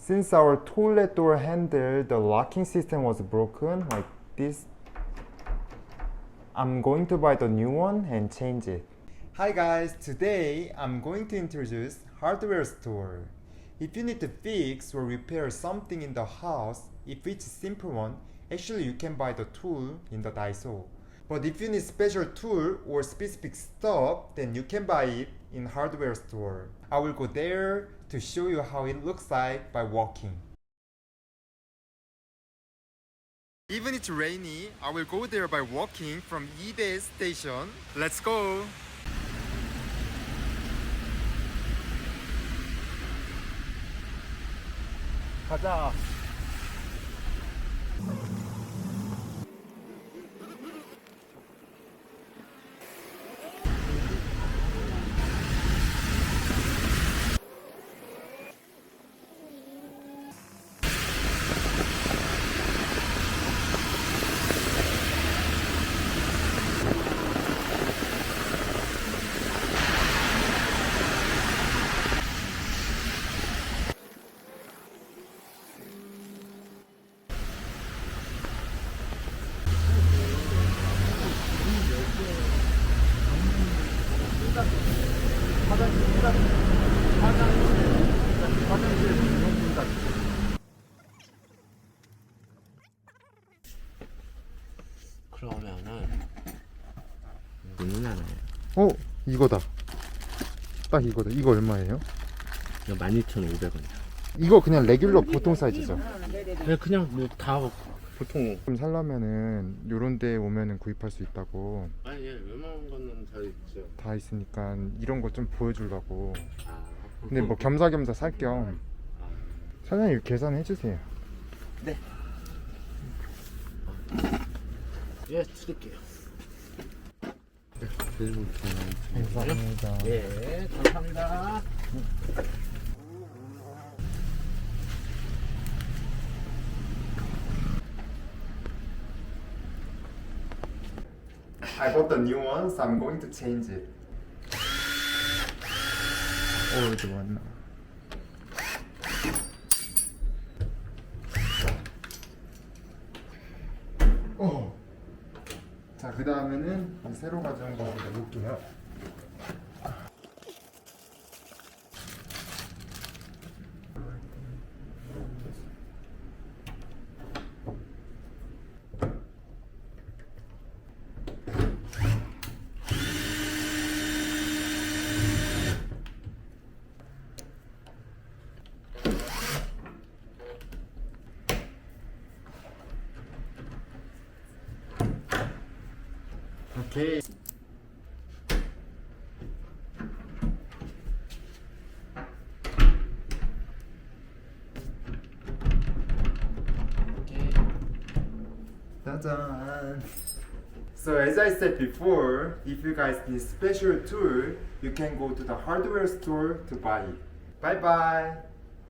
Since our toilet door handle, the locking system was broken like this, I'm going to buy the new one and change it. Hi guys, today I'm going to introduce hardware store. If you need to fix or repair something in the house, if it's a simple one, actually you can buy the tool in the Daiso. But if you need special tool or specific stuff, then you can buy it in hardware store. I will go there to show you how it looks like by walking. Even it's rainy, I will go there by walking from Ide station. Let's go! 가자. 그러면은 누나네. 이거다. 딱 이거다. 이거 얼마예요? 이거 12,500원. 이거 그냥 레귤러 보통 사이즈죠? 네, 그냥 뭐 다 보통. 좀 살려면은 요런 데 오면은 구입할 수 있다고. 아니, 예, 웬만한 거는 다 있죠. 다 있으니까 이런 거 좀 보여주려고. 아, 근데 뭐 겸사겸사 살 겸 사장님 계산해 주세요. 네. 예, 드릴게요. 네, 드리고 감사합니다. 예, 감사합니다. I bought the new one, so I'm going to change it. 이거 맞나? 자, 그 다음에는 새로 가져온 거 내볼게요. 오케이. 짜잔. So as I said before, if you guys need special tool, you can go to the hardware store to buy it. Bye bye.